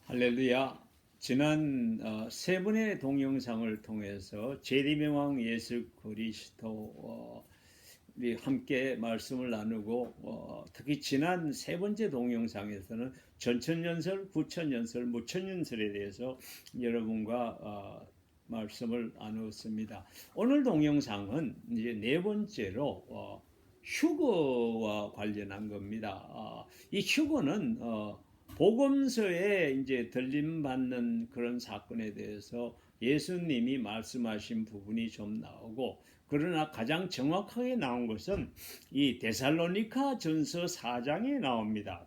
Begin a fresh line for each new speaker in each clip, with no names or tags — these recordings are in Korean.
할렐루야. 지난 세 번의 동영상을 통해서 재림의 예수 그리스도 우리 함께 말씀을 나누고 특히 지난 세 번째 동영상에서는 전천년설, 구천년설, 무천년설에 대해서 여러분과 말씀을 나누었습니다. 오늘 동영상은 이제 네 번째로 휴거와 관련한 겁니다. 이 휴거는 복음서에 이제 들림받는 그런 사건에 대해서 예수님이 말씀하신 부분이 좀 나오고, 그러나 가장 정확하게 나온 것은 이 데살로니가 전서 4장에 나옵니다.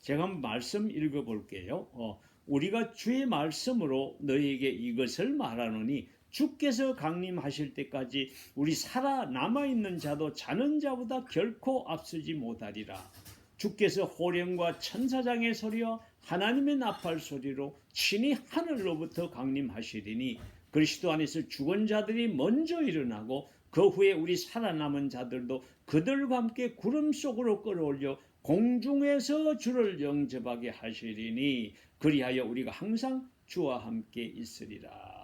제가 한번 말씀 읽어볼게요. 우리가 주의 말씀으로 너희에게 이것을 말하노니 주께서 강림하실 때까지 우리 살아남아있는 자도 자는 자보다 결코 앞서지 못하리라. 주께서 호령과 천사장의 소리와 하나님의 나팔 소리로 친히 하늘로부터 강림하시리니 그리스도 안에서 죽은 자들이 먼저 일어나고 그 후에 우리 살아남은 자들도 그들과 함께 구름 속으로 끌어올려 공중에서 주를 영접하게 하시리니 그리하여 우리가 항상 주와 함께 있으리라.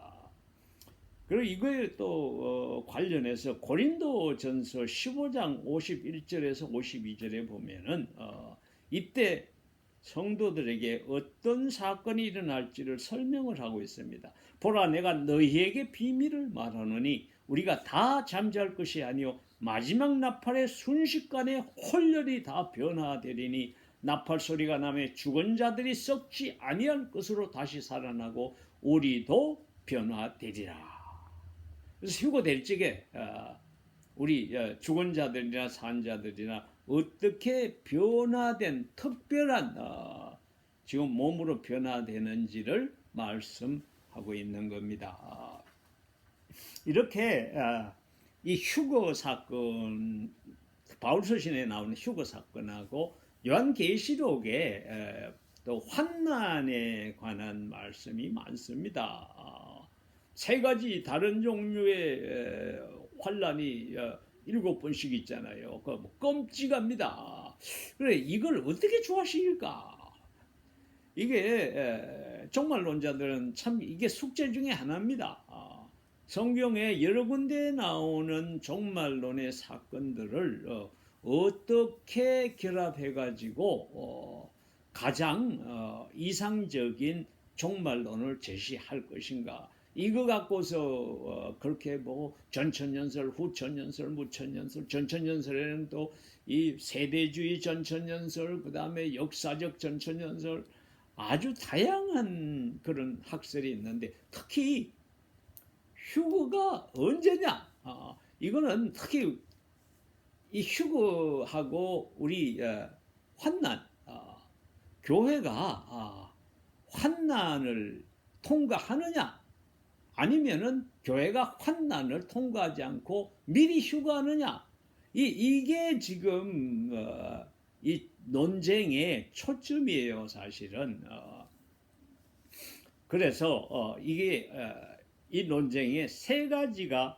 그리고 이거에 또 관련해서 고린도전서 15장 51절에서 52절에 보면은 이때 성도들에게 어떤 사건이 일어날지를 설명을 하고 있습니다. 보라, 내가 너희에게 비밀을 말하노니 우리가 다 잠잘 것이 아니요 마지막 나팔의 순식간에 홀렬히 다 변화되리니 나팔 소리가 나매 죽은 자들이 썩지 아니할 것으로 다시 살아나고 우리도 변화되리라. 그래서 휴거될 적에 우리 죽은 자들이나 산 자들이나 어떻게 변화된 특별한 지금 몸으로 변화되는지를 말씀하고 있는 겁니다. 이렇게 이 휴거 사건, 바울서신에 나오는 휴거 사건하고 요한계시록에 또 환난에 관한 말씀이 많습니다. 세 가지 다른 종류의 환난이 7번씩 있잖아요. 끔찍합니다. 그래, 이걸 어떻게 좋아하실까? 이게 종말론자들은 참 이게 숙제 중에 하나입니다. 성경에 여러 군데에 나오는 종말론의 사건들을 어떻게 결합해가지고 가장 이상적인 종말론을 제시할 것인가? 이거 갖고서 그렇게 뭐 전천년설, 후천년설, 무천년설, 전천년설에는 또 이 세대주의 전천년설, 그 다음에 역사적 전천년설, 아주 다양한 그런 학설이 있는데 특히 휴거가 언제냐? 이거는 특히 이 휴거하고 우리 환난, 교회가 환난을 통과하느냐? 아니면은 교회가 환난을 통과하지 않고 미리 휴거하느냐? 이게 지금 이 논쟁의 초점이에요, 사실은. 그래서 이게 이 논쟁에 세 가지가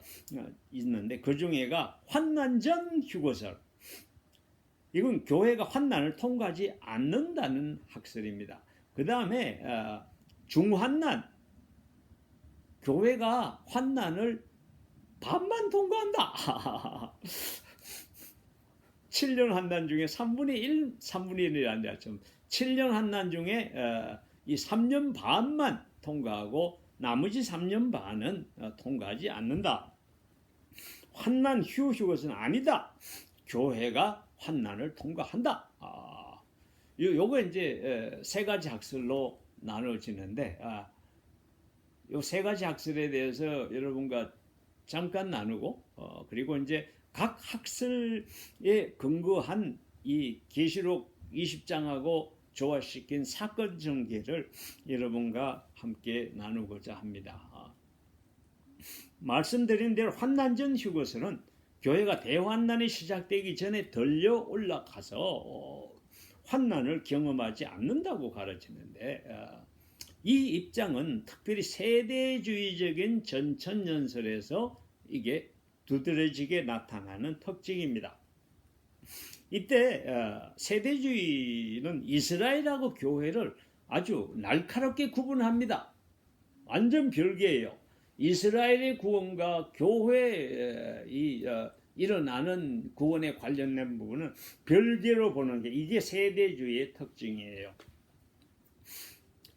있는데 그 중에가 환난 전 휴거설. 이건 교회가 환난을 통과하지 않는다는 학설입니다. 그 다음에 중환난. 교회가 환난을 반만 통과한다. 7년 환난 중에 3분의 1, 3분의 1이라는 점. 7년 환난 중에 이 3년 반만 통과하고 나머지 3년 반은 통과하지 않는다. 환난 후 휴것은 아니다. 교회가 환난을 통과한다. 요거 이제 세 가지 학설로 나눠지는데 요 세 가지 학설에 대해서 여러분과 잠깐 나누고 그리고 이제 각 학설에 근거한 이 계시록 20장하고 조화시킨 사건 전개를 여러분과 함께 나누고자 합니다. 말씀드린 대로 환난 전 휴거설은 교회가 대환난이 시작되기 전에 들려 올라가서 환난을 경험하지 않는다고 가르치는데 이 입장은 특별히 세대주의적인 전천년설에서 이게 두드러지게 나타나는 특징입니다. 이때 세대주의는 이스라엘하고 교회를 아주 날카롭게 구분합니다. 완전 별개예요. 이스라엘의 구원과 교회에 일어나는 구원에 관련된 부분은 별개로 보는 게 이게 세대주의의 특징이에요.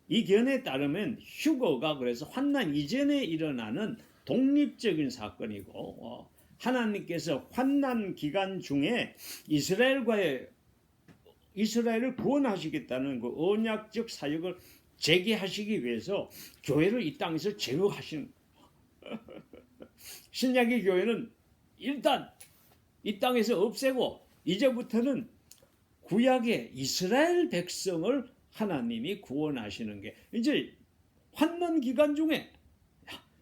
이 견해에 따르면 휴거가 그래서 환난 이전에 일어나는 독립적인 사건이고 하나님께서 환난 기간 중에 이스라엘을 구원하시겠다는 그 언약적 사역을 재개하시기 위해서 교회를 이 땅에서 제거하시는 신약의 교회는 일단 이 땅에서 없애고 이제부터는 구약의 이스라엘 백성을 하나님이 구원하시는 게 이제 환난 기간 중에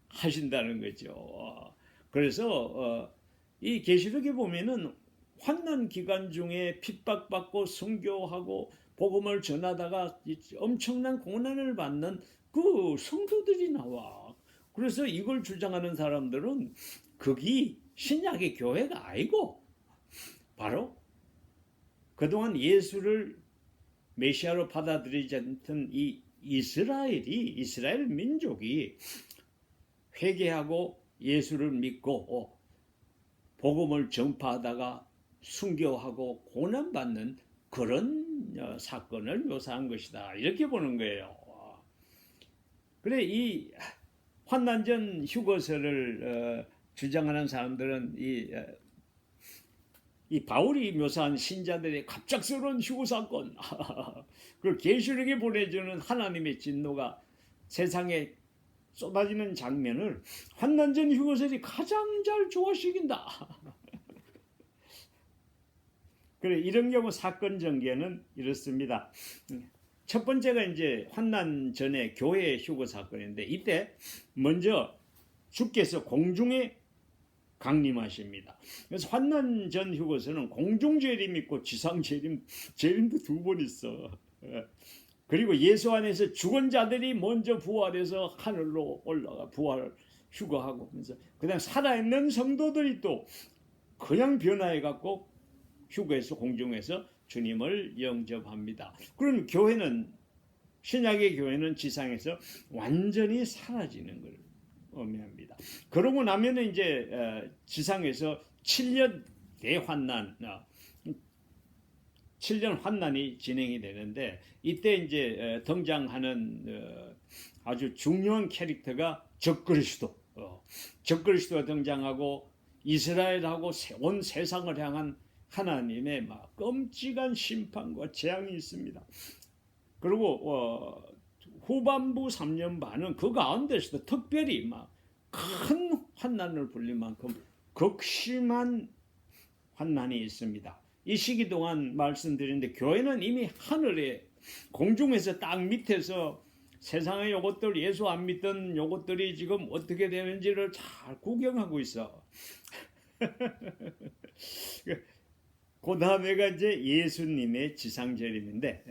하신다는 거죠. 그래서 이 계시록에 보면은 환난 기간 중에 핍박받고 순교하고 복음을 전하다가 엄청난 고난을 받는 그 성도들이 나와. 그래서 이걸 주장하는 사람들은 거기 신약의 교회가 아니고 바로 그동안 예수를 메시아로 받아들이지 않던 이 이스라엘 민족이 회개하고 예수를 믿고 복음을 전파하다가 순교하고 고난받는 그런 사건을 묘사한 것이다. 이렇게 보는 거예요. 그래 이 환난전 휴거서를 주장하는 사람들은 이 바울이 묘사한 신자들의 갑작스러운 휴거 사건, 그 계시록에 보내주는 하나님의 진노가 세상에 쏟아지는 장면을 환난전 휴거설이 가장 잘 조화시킨다. 그래 이런 경우 사건 전개는 이렇습니다. 첫 번째가 이제 환난 전에 교회 휴거 사건인데 이때 먼저 주께서 공중에 강림하십니다. 그래서 환난 전 휴거서는 공중 재림 있고 지상 재림도 두 번 있어. 그리고 예수 안에서 죽은 자들이 먼저 부활해서 하늘로 올라가 부활 휴거하고 그다음 살아있는 성도들이 또 그냥 변화해 갖고 휴거에서 공중에서 주님을 영접합니다. 그럼 교회는 신약의 교회는 지상에서 완전히 사라지는 걸 의미합니다. 그러고 나면은 이제 지상에서 7년 대환난, 7년 환난이 진행이 되는데 이때 이제 등장하는 아주 중요한 캐릭터가 적그리스도가 등장하고 이스라엘하고 온 세상을 향한 하나님의 막 끔찍한 심판과 재앙이 있습니다. 그리고 후반부 3년 반은 그 가운데서도 특별히 막 큰 환난을 불릴 만큼 극심한 환난이 있습니다. 이 시기 동안 말씀드렸는데 교회는 이미 하늘에 공중에서 땅 밑에서 세상의 요것들 예수 안 믿던 요것들이 지금 어떻게 되는지를 잘 구경하고 있어. 그 다음에가 이제 예수님의 지상재림인데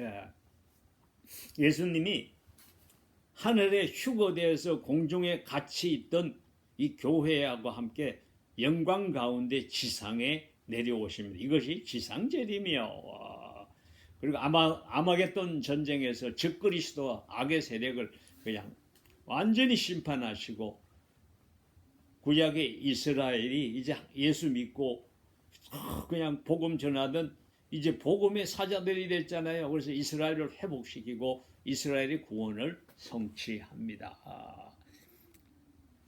예수님이 하늘에 휴거되어서 공중에 같이 있던 이 교회하고 함께 영광 가운데 지상에 내려오십니다. 이것이 지상재림이요. 그리고 아마겟돈 전쟁에서 적그리스도와 악의 세력을 그냥 완전히 심판하시고 구약의 이스라엘이 이제 예수 믿고 그냥 복음 전하던 이제 복음의 사자들이 됐잖아요. 그래서 이스라엘을 회복시키고 이스라엘의 구원을 성취합니다.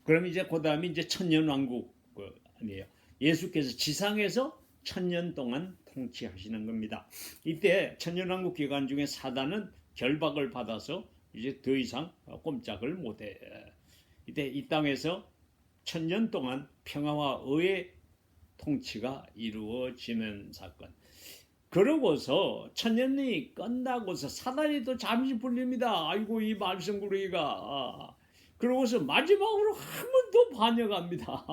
그럼 이제 그 다음에 이제 천년왕국 아니에요. 예수께서 지상에서 1000년 동안 통치하시는 겁니다. 이때 천년왕국 기간 중에 사단은 결박을 받아서 이제 더 이상 꼼짝을 못해. 이때 이 땅에서 1000년 동안 평화와 의의 통치가 이루어지는 사건. 그러고서 천년이 끝나고서 사단이 또 잠시 풀립니다. 아이고 이 말썽구르기가. 그러고서 마지막으로 한 번 더 반역합니다.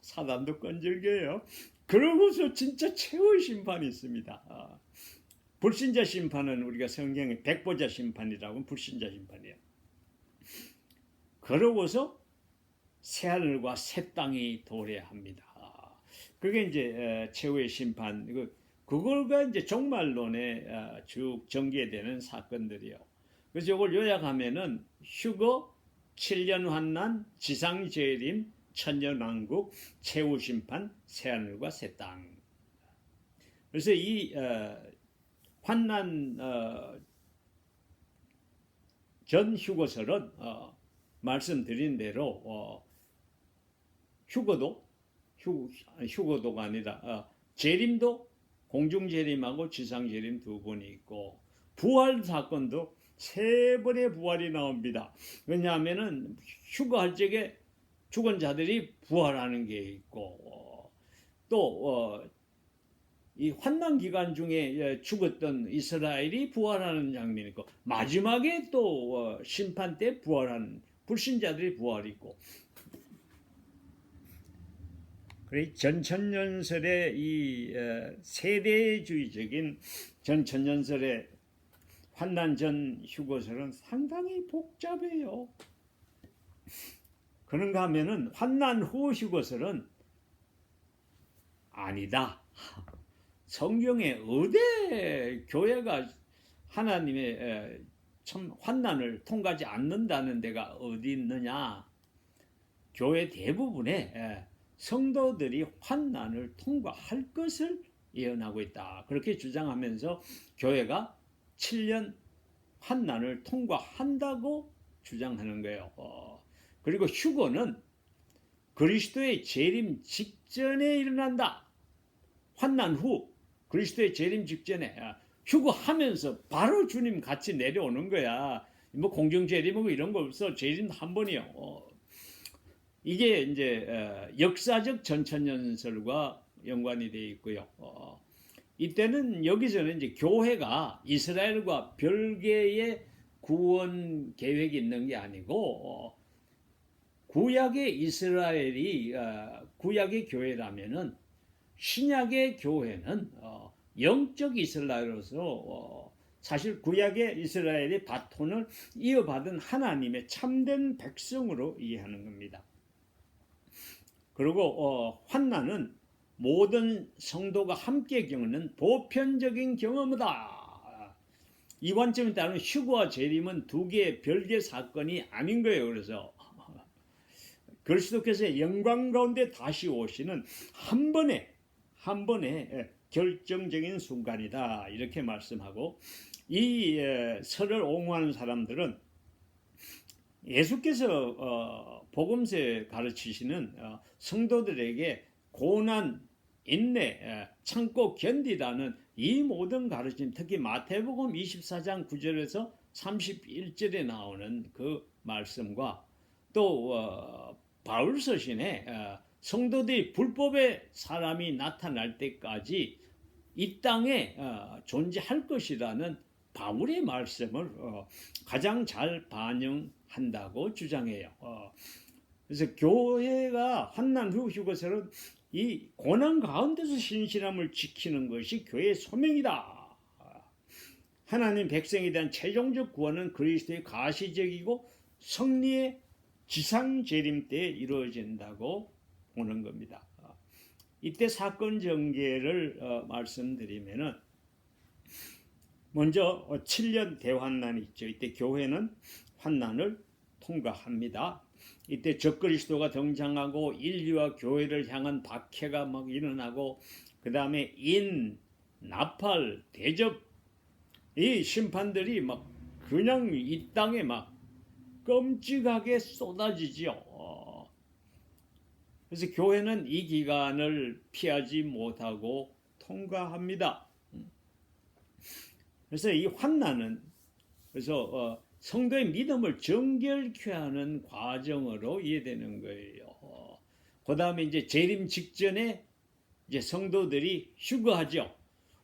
사단도 끈질겨요. 그러고서 진짜 최후의 심판이 있습니다. 불신자 심판은 우리가 성경에 백보자 심판이라고 불신자 심판이에요. 그러고서 새하늘과 새 땅이 도래합니다. 그게 이제 최후의 심판. 그걸가 이제 종말론에 쭉 전개되는 사건들이요. 그래서 이걸 요약하면은 휴거, 7년 환난, 지상 재림, 천년왕국, 최후 심판, 새하늘과 새 땅. 그래서 이 환난 전 휴거설은 말씀드린 대로 휴거도가 아니라 재림도 공중 재림하고 지상 재림 두 번이 있고 부활 사건도 세 번의 부활이 나옵니다. 왜냐하면은 휴거할 적에 죽은 자들이 부활하는 게 있고 또 이 환난 기간 중에 죽었던 이스라엘이 부활하는 장면이 있고 마지막에 또 심판 때 부활하는 불신자들이 부활이 있고 그래 전천년설의 이 세대주의적인 전천년설의 환난 전 휴거설은 상당히 복잡해요. 그런가 하면은 환난 후 휴거설은 아니다. 성경에 어디 교회가 하나님의 참 환난을 통과하지 않는다는 데가 어디 있느냐? 교회 대부분의 성도들이 환난을 통과할 것을 예언하고 있다. 그렇게 주장하면서 교회가 7년 환난을 통과한다고 주장하는 거예요. 그리고 휴거는 그리스도의 재림 직전에 일어난다. 환난 후 그리스도의 재림 직전에 휴거하면서 바로 주님 같이 내려오는 거야. 뭐 공중 재림하고 이런 거 없어. 재림 한 번이요. 이게 이제 역사적 전천년설과 연관이 되어 있고요. 이때는 여기서는 이제 교회가 이스라엘과 별개의 구원 계획이 있는 게 아니고 구약의 이스라엘이 구약의 교회라면은 신약의 교회는 영적 이스라엘로서 사실 구약의 이스라엘의 바톤을 이어받은 하나님의 참된 백성으로 이해하는 겁니다. 그리고 환난은 모든 성도가 함께 겪는 보편적인 경험이다. 이 관점에 따르면 휴거와 재림은 두 개의 별개 사건이 아닌 거예요. 그래서 그리스도께서 영광 가운데 다시 오시는 한 번의 결정적인 순간이다. 이렇게 말씀하고 이 설을 옹호하는 사람들은 예수께서 복음서에 가르치시는 성도들에게 고난, 인내, 참고 견디다는 이 모든 가르침, 특히 마태복음 24장 9절에서 31절에 나오는 그 말씀과 또 바울 서신에 성도들이 불법의 사람이 나타날 때까지 이 땅에 존재할 것이라는 바울의 말씀을 가장 잘 반영한다고 주장해요. 그래서 교회가 환난 후 휴거설은 이 고난 가운데서 신실함을 지키는 것이 교회의 소명이다. 하나님 백성에 대한 최종적 구원은 그리스도의 가시적이고 승리의 지상 재림 때에 이루어진다고 보는 겁니다. 이때 사건 전개를 말씀드리면은 먼저 7년 대환난이 있죠. 이때 교회는 환난을 통과합니다. 이때 적그리스도가 등장하고 인류와 교회를 향한 박해가 막 일어나고 그 다음에 나팔, 대접 이 심판들이 막 그냥 이 땅에 막 끔찍하게 쏟아지지요. 그래서 교회는 이 기간을 피하지 못하고 통과합니다. 그래서 이 환난은 그래서 성도의 믿음을 정결케 하는 과정으로 이해되는 거예요. 그 다음에 이제 재림 직전에 이제 성도들이 휴거하죠.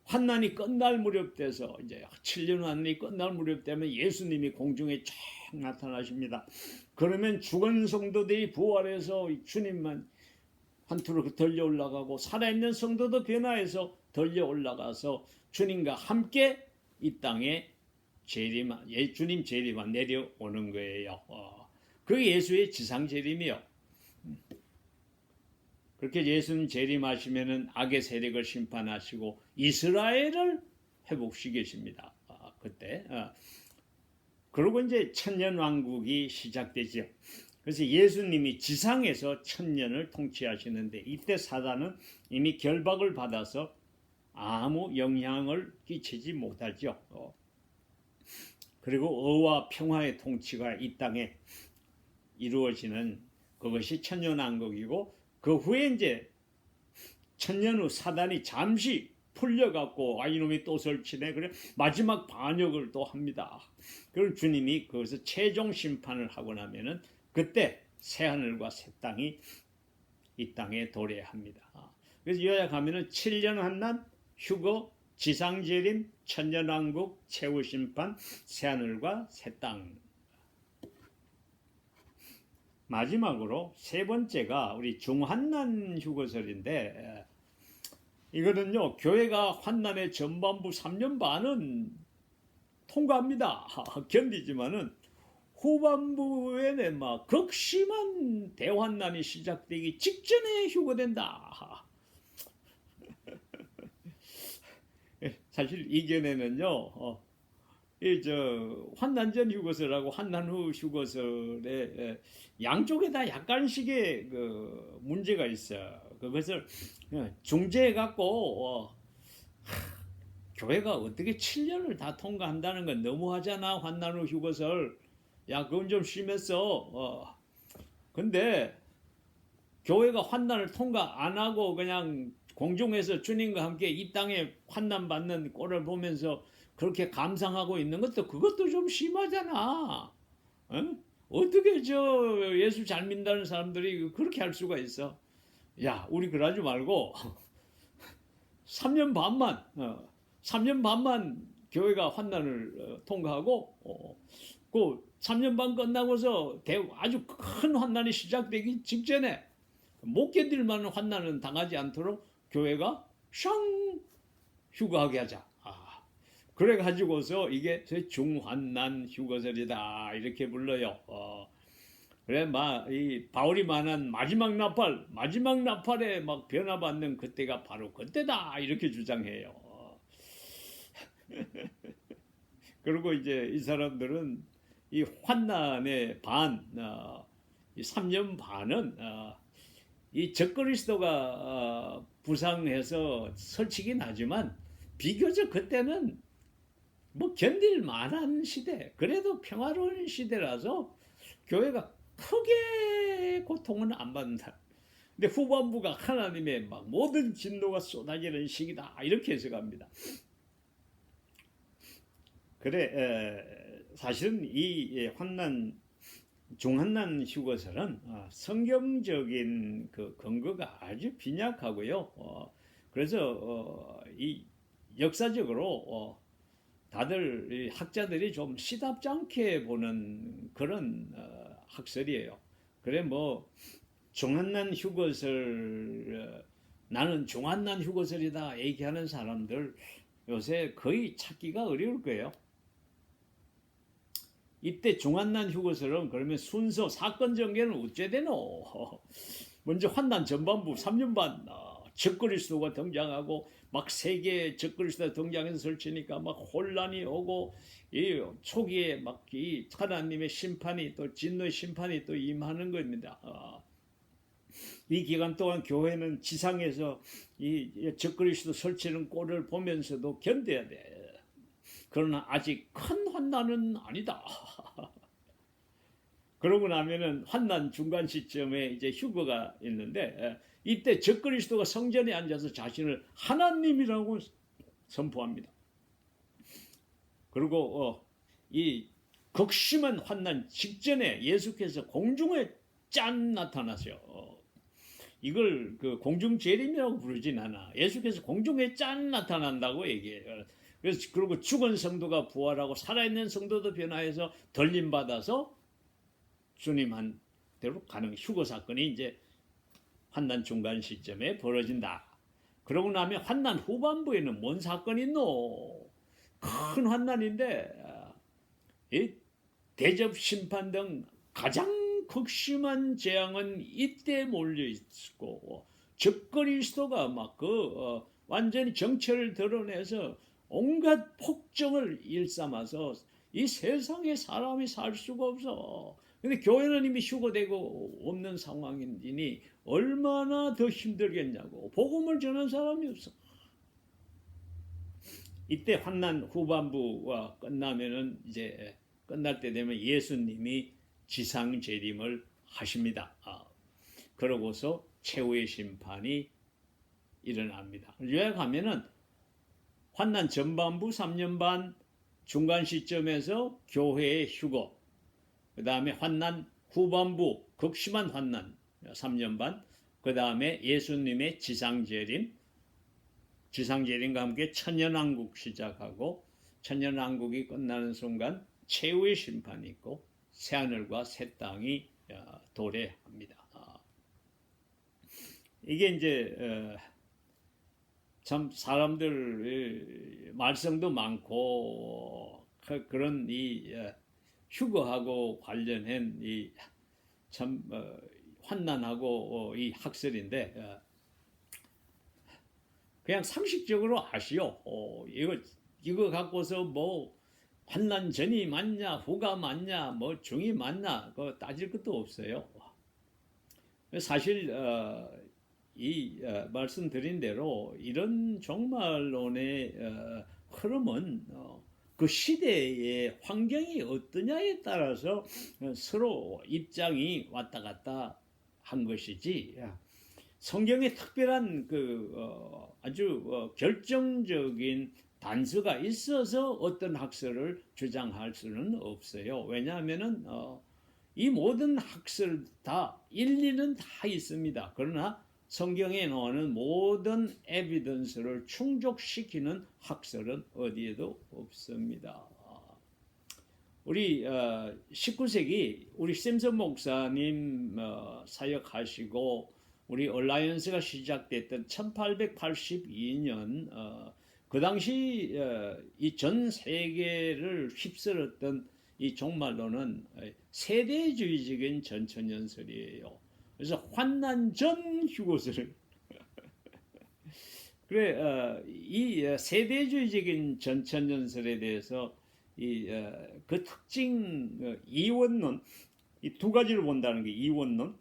환난이 끝날 무렵 돼서 이제 7년 환난이 끝날 무렵 되면 예수님이 공중에 쫙 나타나십니다. 그러면 죽은 성도들이 부활해서 주님만 한투로 들려 올라가고 살아있는 성도도 변화해서 들려 올라가서 주님과 함께 이 땅에 주님 재림만 내려오는 거예요. 그게 예수의 지상 재림이요. 그렇게 예수님 재림하시면은 악의 세력을 심판하시고 이스라엘을 회복시키십니다. 그때. 그리고 이제 천년왕국이 시작되죠. 그래서 예수님이 지상에서 천년을 통치하시는데 이때 사단은 이미 결박을 받아서 아무 영향을 끼치지 못하죠. 그리고 의와 평화의 통치가 이 땅에 이루어지는 그것이 천년왕국이고 그 후에 이제 천년 후 사단이 잠시 풀려갖고 이놈이 또 설치네 그래 마지막 반역을 또 합니다. 그럼 주님이 거기서 최종 심판을 하고 나면은 그때 새 하늘과 새 땅이 이 땅에 도래합니다. 그래서 요약하면은 7년 환난, 휴거, 지상재림, 천년왕국, 최후심판, 새하늘과 새 땅. 마지막으로 세 번째가 우리 중환난 휴거설인데 이거는요 교회가 환난의 전반부 3년 반은 통과합니다. 견디지만은 후반부에 막 극심한 대환난이 시작되기 직전에 휴거된다. 사실 이견에는요, 환난 전 휴거설하고 환난 후 휴거설에 양쪽에 다 약간씩의 그 문제가 있어. 그것을 중재해 갖고 교회가 어떻게 7년을 다 통과한다는 건 너무하잖아. 환난 후 휴거설. 야, 그건 좀 심했어. 근데 교회가 환난을 통과 안 하고 그냥 공중에서 주님과 함께 이 땅에 환난 받는 꼴을 보면서 그렇게 감상하고 있는 것도 그것도 좀 심하잖아. 어떻게 예수 잘 믿는 사람들이 그렇게 할 수가 있어? 야, 우리 그러지 말고 3년 반만 교회가 환난을 통과하고 그 3년 반 끝나고서 아주 큰 환난이 시작되기 직전에 못 견딜 만한 환난은 당하지 않도록 교회가 샹 휴거하게 하자. 그래 가지고서 이게 중환난 휴거설이다 이렇게 불러요. 그래 이 바울이 말한 마지막 나팔에 막 변화받는 그때가 바로 그때다 이렇게 주장해요. 그리고 이제 이 사람들은 이 환난의 이 3년 반은 이 적그리스도가 부상해서 설치긴 하지만 비교적 그때는 뭐 견딜 만한 시대, 그래도 평화로운 시대라서 교회가 크게 고통은 안 받는다. 근데 후반부가 하나님의 막 모든 진노가 쏟아지는 시기다 이렇게 해석합니다. 그래 사실은 이 중환난 휴거설은 성경적인 그 근거가 아주 빈약하고요. 그래서 이 역사적으로 다들 학자들이 좀 시답지 않게 보는 그런 학설이에요. 그래 뭐 중환난 휴거설 나는 중환난 휴거설이다 얘기하는 사람들 요새 거의 찾기가 어려울 거예요. 이때 중환난 휴거설은 그러면 순서 사건 전개는 어째 되노? 먼저 환난 전반부 3년 반 적그리스도가 등장하고 막 세계 적그리스도가 등장해서 설치니까 막 혼란이 오고 이 초기에 막 이 하나님의 심판이 또 진노의 심판이 또 임하는 겁니다. 이 기간 동안 교회는 지상에서 이 적그리스도 설치는 꼴을 보면서도 견뎌야 돼. 그러나 아직 큰 환난은 아니다. 그러고 나면은 환난 중간 시점에 이제 휴거가 있는데 이때 적그리스도가 성전에 앉아서 자신을 하나님이라고 선포합니다. 그리고 이 극심한 환난 직전에 예수께서 공중에 짠 나타나세요. 이걸 그 공중 재림이라고 부르진 않아. 예수께서 공중에 짠 나타난다고 얘기해요. 그래서 그리고 죽은 성도가 부활하고 살아있는 성도도 변화해서 덜림 받아서 주님한테로 가는 휴거 사건이 이제 환난 중간 시점에 벌어진다. 그러고 나면 환난 후반부에는 뭔 사건이 있노? 큰 환난인데 이 대접 심판 등 가장 극심한 재앙은 이때 몰려 있고 적그리스도가 막 완전히 정체를 드러내서 온갖 폭정을 일삼아서 이 세상에 사람이 살 수가 없어. 근데 교회는 이미 휴거되고 없는 상황이니 얼마나 더 힘들겠냐고. 복음을 전한 사람이 없어. 이때 환난 후반부가 끝나면은 이제 끝날 때 되면 예수님이 지상 재림을 하십니다. 그러고서 최후의 심판이 일어납니다. 요약하면은 환난 전반부 3년 반 중간 시점에서 교회의 휴거, 그 다음에 환난 후반부 극심한 환난 3년 반, 그 다음에 예수님의 지상재림, 지상재림과 함께 천년왕국 시작하고 천년왕국이 끝나는 순간 최후의 심판이 있고 새하늘과 새 땅이 도래합니다. 이게 이제 참 사람들 말썽도 많고 그런 이 휴거하고 관련한 이 참 환난하고 이 학설인데 그냥 상식적으로 아시오. 이거 갖고서 뭐 환난 전이 맞냐 후가 맞냐 뭐 중이 맞냐 그거 따질 것도 없어요. 사실 말씀드린 대로 이런 종말론의 흐름은 그 시대의 환경이 어떠냐에 따라서 서로 입장이 왔다 갔다 한 것이지 성경에 특별한 아주 결정적인 단서가 있어서 어떤 학설을 주장할 수는 없어요. 왜냐하면은 이 모든 학설 다 일리는 다 있습니다. 그러나 성경에 나오는 모든 에비던스를 충족시키는 학설은 어디에도 없습니다. 우리 19세기 우리 샘슨 목사님 사역하시고 우리 얼라이언스가 시작됐던 1882년 그 당시 이 전 세계를 휩쓸었던 이 종말론은 세대주의적인 전천연설이에요. 그래서 환난 전 휴거설. 그래 이 세대주의적인 전천연설에 대해서 그 특징 이원론 이 두 가지를 본다는 게 이원론.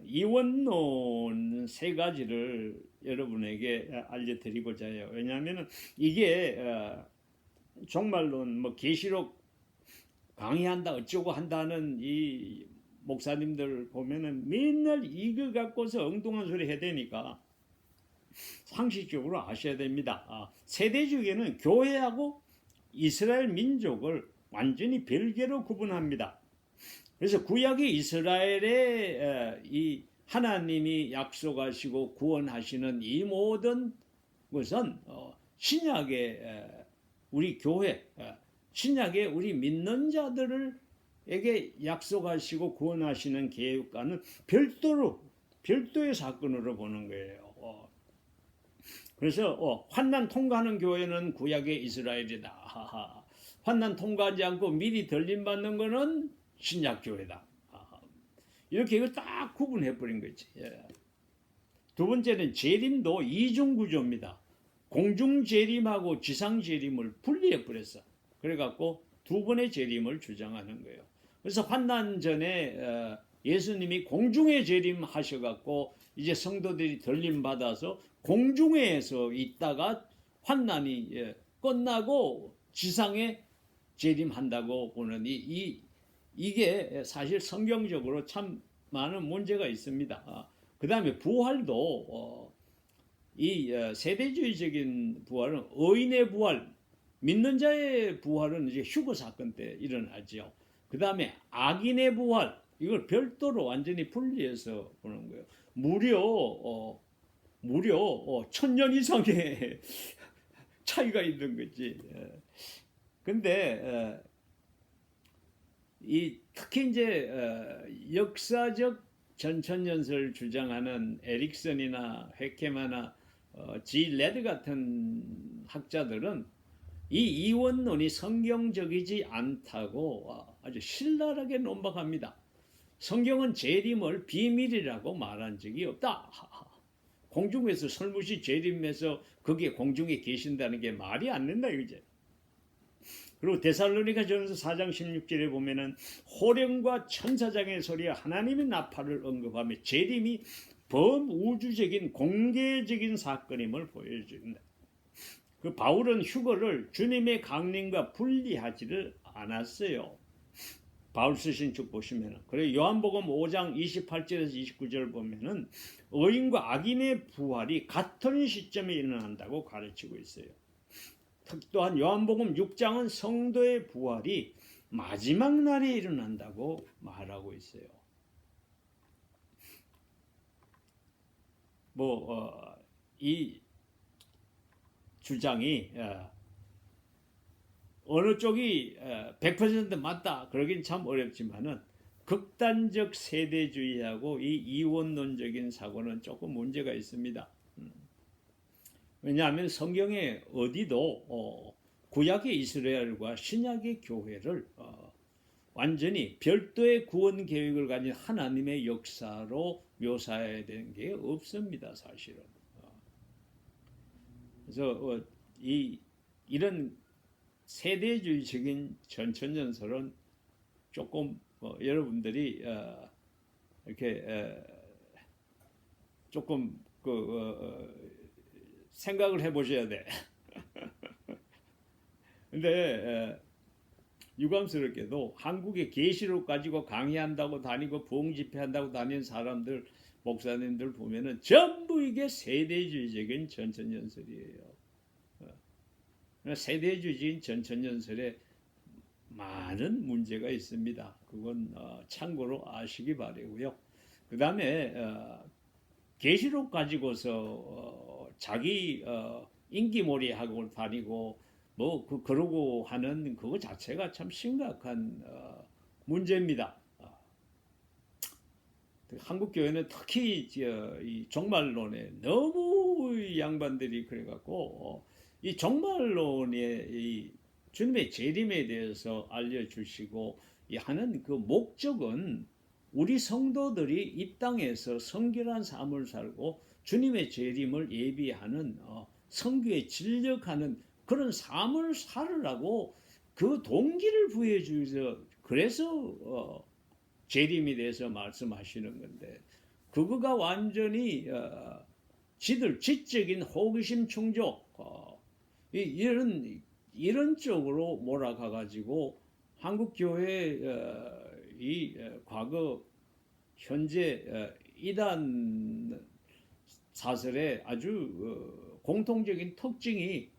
이원론 세 가지를 여러분에게 알려드리고자 해요. 왜냐하면 이게 종말론 뭐 계시록 강의한다 어쩌고 한다는 이 목사님들 보면은 맨날 이거 갖고서 엉뚱한 소리 해야 되니까 상식적으로 아셔야 됩니다. 세대주의는 교회하고 이스라엘 민족을 완전히 별개로 구분합니다. 그래서 구약의 이스라엘의 이 하나님이 약속하시고 구원하시는 이 모든 것은 신약의 우리 교회, 신약의 우리 믿는 자들에게 약속하시고 구원하시는 계획과는 별도의 사건으로 보는 거예요. 그래서 환난 통과하는 교회는 구약의 이스라엘이다. 환난 통과하지 않고 미리 들림받는 것은 신약교회다. 이렇게 이걸 딱 구분해버린 거지. 두 번째는 재림도 이중구조입니다. 공중재림하고 지상재림을 분리해버렸어. 그래갖고 두 번의 재림을 주장하는 거예요. 그래서 환난 전에 예수님이 공중에 재림하셔갖고 이제 성도들이 들림받아서 공중에서 있다가 환난이 끝나고 지상에 재림한다고 보는 이게 사실 성경적으로 참 많은 문제가 있습니다. 그 다음에 부활도 이 세대주의적인 부활은 의인의 부활, 믿는 자의 부활은 이제 휴거 사건 때 일어나죠. 그 다음에 악인의 부활, 이걸 별도로 완전히 분리해서 보는 거예요. 무려 1000년 이상의 차이가 있는 거지. 근데 특히 이제 역사적 전천연설 주장하는 에릭슨이나 헤케마나 지 레드 같은 학자들은 이 이원론이 성경적이지 않다고 아주 신랄하게 논박합니다. 성경은 재림을 비밀이라고 말한 적이 없다. 공중에서 설무시 재림해서 거기에 공중에 계신다는 게 말이 안 된다 이거지. 그리고 데살로니가전서 4장 16절에 보면은 호령과 천사장의 소리와 하나님의 나팔을 언급하며 재림이 범우주적인 공개적인 사건임을 보여준다. 그 바울은 휴거를 주님의 강림과 분리하지를 않았어요. 바울 쓰신 쭉 보시면은. 그래 요한복음 5장 28절에서 29절 보면은 의인과 악인의 부활이 같은 시점에 일어난다고 가르치고 있어요. 또한 요한복음 6장은 성도의 부활이 마지막 날에 일어난다고 말하고 있어요. 이 주장이 어느 쪽이 100% 맞다 그러긴 참 어렵지만은 극단적 세대주의하고 이 이원론적인 사고는 조금 문제가 있습니다. 왜냐하면 성경에 어디도 구약의 이스라엘과 신약의 교회를 완전히 별도의 구원 계획을 가진 하나님의 역사로 묘사해야 되는 게 없습니다, 사실은. 그래서 이런 세대주의적인 전천전설은 조금 여러분들이 이렇게 조금 생각을 해보셔야 돼. 근데 유감스럽게도 한국에 계시록 가지고 강의한다고 다니고 부흥 집회한다고 다니는 사람들, 목사님들 보면은 전부 이게 세대주의적인 전천전설이에요. 세대주의적인 전천전설에 많은 문제가 있습니다. 그건 참고로 아시기 바라고요. 그 다음에 계시록 가지고서 자기 인기몰이하고 다니고 그러고 하는 그거 자체가 참 심각한 문제입니다. 한국 교회는 특히 이 종말론에 너무 양반들이 그래갖고 이 종말론의 이 주님의 재림에 대해서 알려주시고 하는 그 목적은 우리 성도들이 이 땅에서 성결한 삶을 살고 주님의 재림을 예비하는 성교에 진력하는 그런 삶을 살으라고 그 동기를 부여해 주셔서 그래서 재림에 대해서 말씀하시는 건데 그거가 완전히 지들 지적인 호기심 충족 이런 쪽으로 몰아가 가지고 한국 교회 이 과거 현재 이단 사설의 아주 공통적인 특징이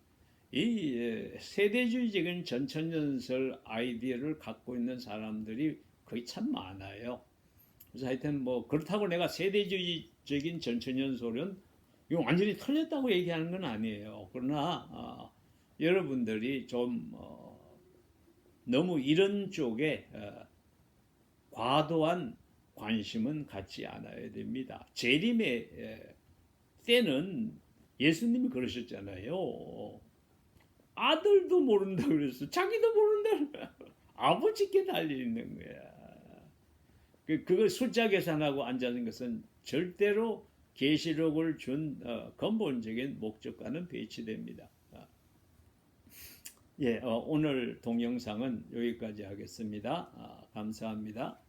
이 세대주의적인 전천전설 아이디어를 갖고 있는 사람들이 거의 참 많아요. 그래서 하여튼 그렇다고 내가 세대주의적인 전천전설은 이거 완전히 틀렸다고 얘기하는 건 아니에요. 그러나 여러분들이 좀 너무 이런 쪽에 과도한 관심은 갖지 않아야 됩니다. 재림의 때는 예수님이 그러셨잖아요. 아들도 모른다 그랬어. 자기도 모른다. 아버지께 달려있는 거야. 그걸 숫자 계산하고 앉아있는 것은 절대로 계시록을 준 근본적인 목적과는 배치됩니다. 오늘 동영상은 여기까지 하겠습니다. 감사합니다.